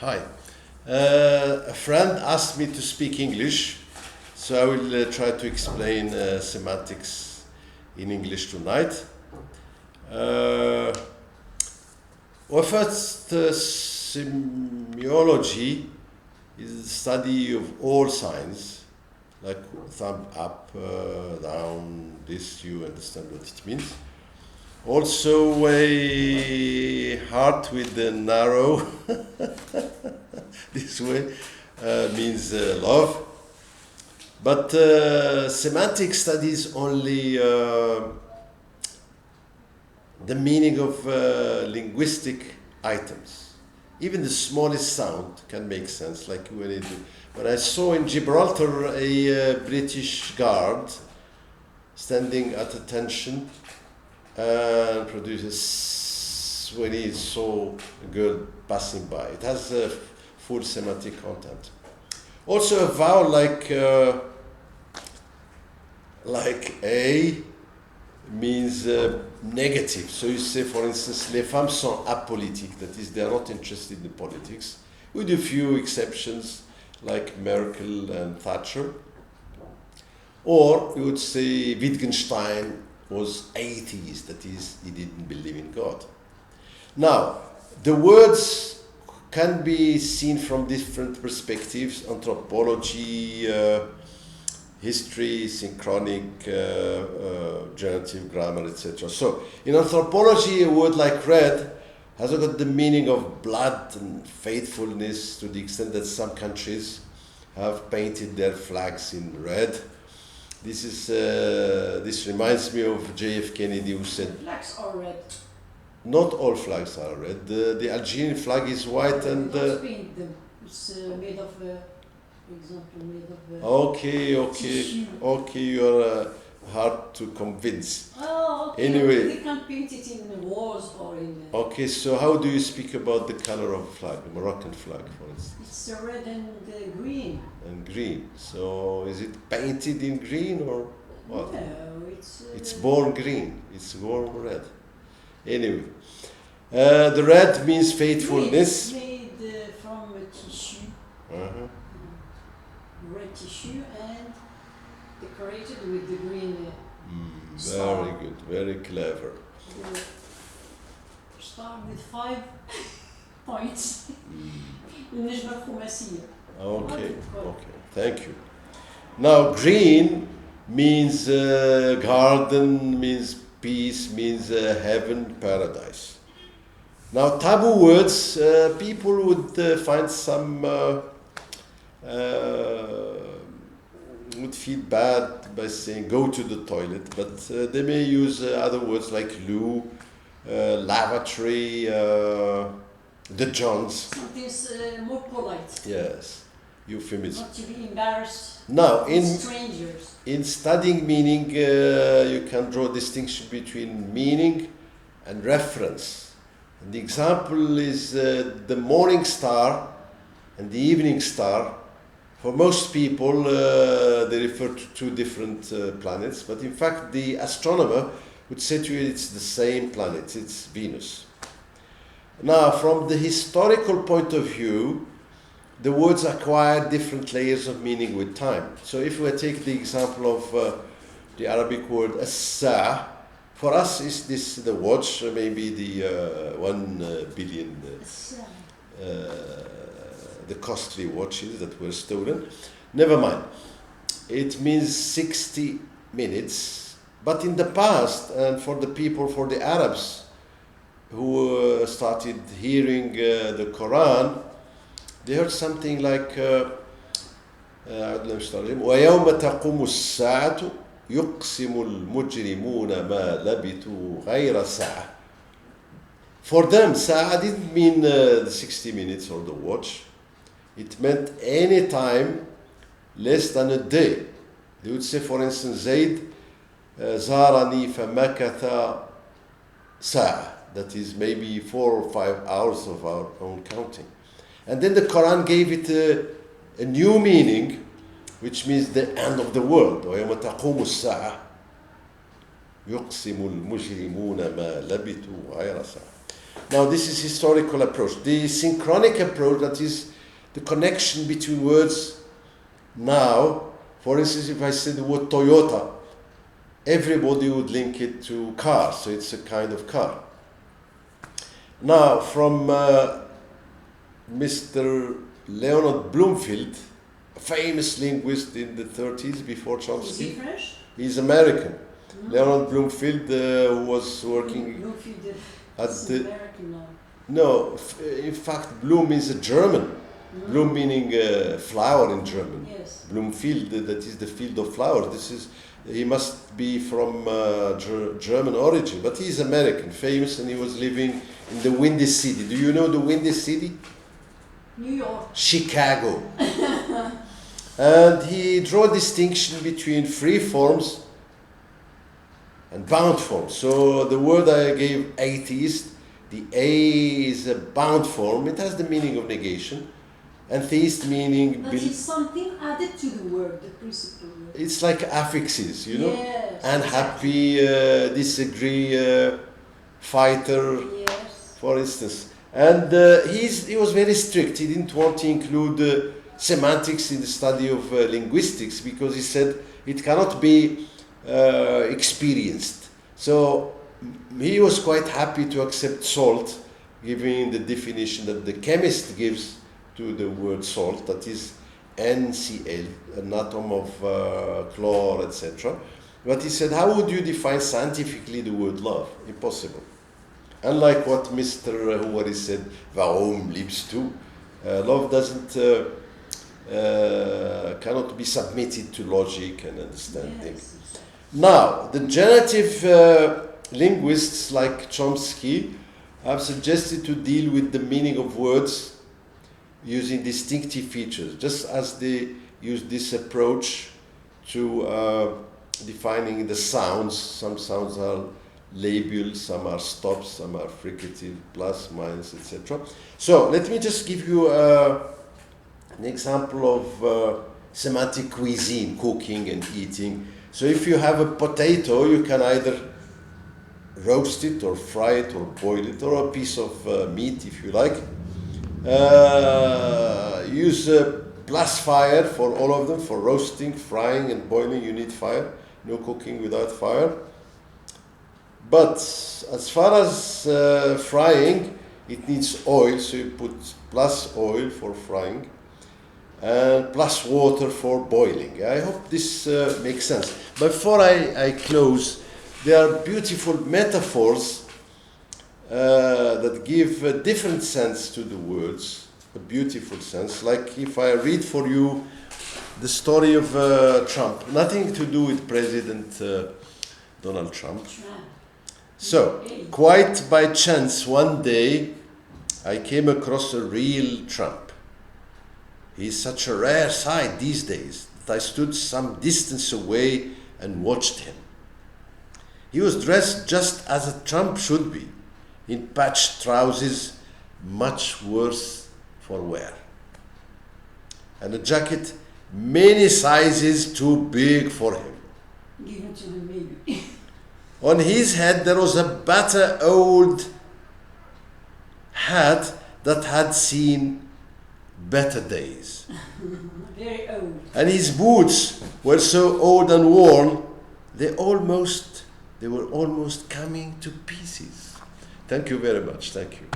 Hi. A friend asked me to speak English, so I will try to explain semantics in English tonight. Well, first, semiology is the study of all signs, like thumb up, down, this, you understand what it means. Also a heart with the narrow, this way, means love. But semantic studies only the meaning of linguistic items. Even the smallest sound can make sense, like when I saw in Gibraltar a British guard standing at attention and produces when he saw a girl passing by. It has a full semantic content. Also a vowel like A means negative. So you say, for instance, les femmes sont apolitiques, that is, they are not interested in politics, with a few exceptions like Merkel and Thatcher. Or you would say Wittgenstein was atheist, that is, he didn't believe in God. Now, the words can be seen from different perspectives: anthropology, history, synchronic, generative grammar, etc. So, in anthropology, a word like red has got the meaning of blood and faithfulness, to the extent that some countries have painted their flags in red. This reminds me of J.F. Kennedy, who said, flags are red. Not all flags are red. The Algerian flag is white and... It's made of, example, made of... Okay, you're hard to convince. Oh, okay. Anyway. They can paint it in the walls or in... Okay, so how do you speak about the color of flag, the Moroccan flag, for instance? It's red and green. And green. So is it painted in green or what? No, it's born green. It's born red. Anyway, the red means faithfulness. It's made from a tissue, red tissue, and decorated with the green star. Very good, very clever. The star with 5 points. النجمة الخماسية. Okay, thank you. Now, green means garden, means peace, means heaven, paradise. Now, taboo words, people would find some, would feel bad by saying go to the toilet, but they may use other words like loo, lavatory, the Johns. Something more polite. Yes, euphemism. Not to be embarrassed. Now, Strangers. In studying meaning, you can draw a distinction between meaning and reference. And the example is the morning star and the evening star. For most people, they refer to two different planets, but in fact, the astronomer would say to you it's the same planet, it's Venus. Now, from the historical point of view, the words acquire different layers of meaning with time. So if we take the example of the Arabic word as-sa', for us is this the watch, maybe the 1 billion, the costly watches that were stolen. Never mind. It means 60 minutes. But in the past, and for the people, for the Arabs who started hearing the Quran, they heard something like وَيَوْمَ تَقُومُ السَّاعَةُ يُقْسِمُ الْمُجْرِمُونَ مَا لَبِثُوا غَيْرَ سَاعَةٍ. For them, sa'a didn't mean the 60 minutes or the watch. It meant any time less than a day. They would say, for instance, Zayd زارني فمكث ساعة. That is maybe 4 or 5 hours of our own counting. And then the Quran gave it a new meaning, which means the end of the world. وَيَوْمَ تَقُومُ السَّاعَةُ يُقْسِمُ الْمُجْرِمُونَ مَا لَبِثُوا غَيْرَ سَاعَةٍ. Now this is historical approach. The synchronic approach, that is the connection between words now. For instance, if I said the word Toyota, everybody would link it to car, so it's a kind of car. Now, from Mr. Leonard Bloomfield, a famous linguist in the 30s before Chomsky. Is he French? He's American. Leonard Bloomfield who was working Bloomfield at is the... American now. No, in fact, Bloom is a German. Bloom meaning flower in German. Yes. Bloomfield, that is the field of flowers. He must be from German origin, but he's American, famous, and he was living in the Windy City. Do you know the Windy City? New York. Chicago. And he drew a distinction between free forms and bound forms. So the word I gave, atheist, the A is a bound form. It has the meaning of negation. And theist meaning... That is something added to the word, the principle. It's like affixes, you know? Yes. Unhappy, disagree, fighter, Yes. for instance. And he was very strict. He didn't want to include semantics in the study of linguistics because he said it cannot be experienced. So he was quite happy to accept salt, giving the definition that the chemist gives to the word salt, that is NCl, an atom of chlor, etc. But he said, how would you define scientifically the word love? Impossible. Unlike what Mr. Houari said, warum liebst du? Love cannot be submitted to logic and understanding. Yes. Now, the generative linguists like Chomsky have suggested to deal with the meaning of words using distinctive features, just as they use this approach to defining the sounds. Some sounds are labial, some are stops, some are fricative, plus, minus, etc. So let me just give you an example of semantic cuisine, cooking and eating. So if you have a potato, you can either roast it or fry it or boil it, or a piece of meat if you like. Use plus fire for all of them. For roasting, frying and boiling you need fire. No cooking without fire. But as far as frying, it needs oil, so you put plus oil for frying and plus water for boiling. I hope this makes sense. Before I close, there are beautiful metaphors that give a different sense to the words, a beautiful sense. Like if I read for you the story of Trump, nothing to do with President Donald Trump. So, quite by chance, one day I came across a real Trump. He's such a rare sight these days that I stood some distance away and watched him. He was dressed just as a Trump should be, in patched trousers, much worse for wear, and a jacket many sizes too big for him. Give him to the baby. On his head there was a battered old hat that had seen better days. Very old. And his boots were so old and worn, they were almost coming to pieces. Thank you very much. Thank you.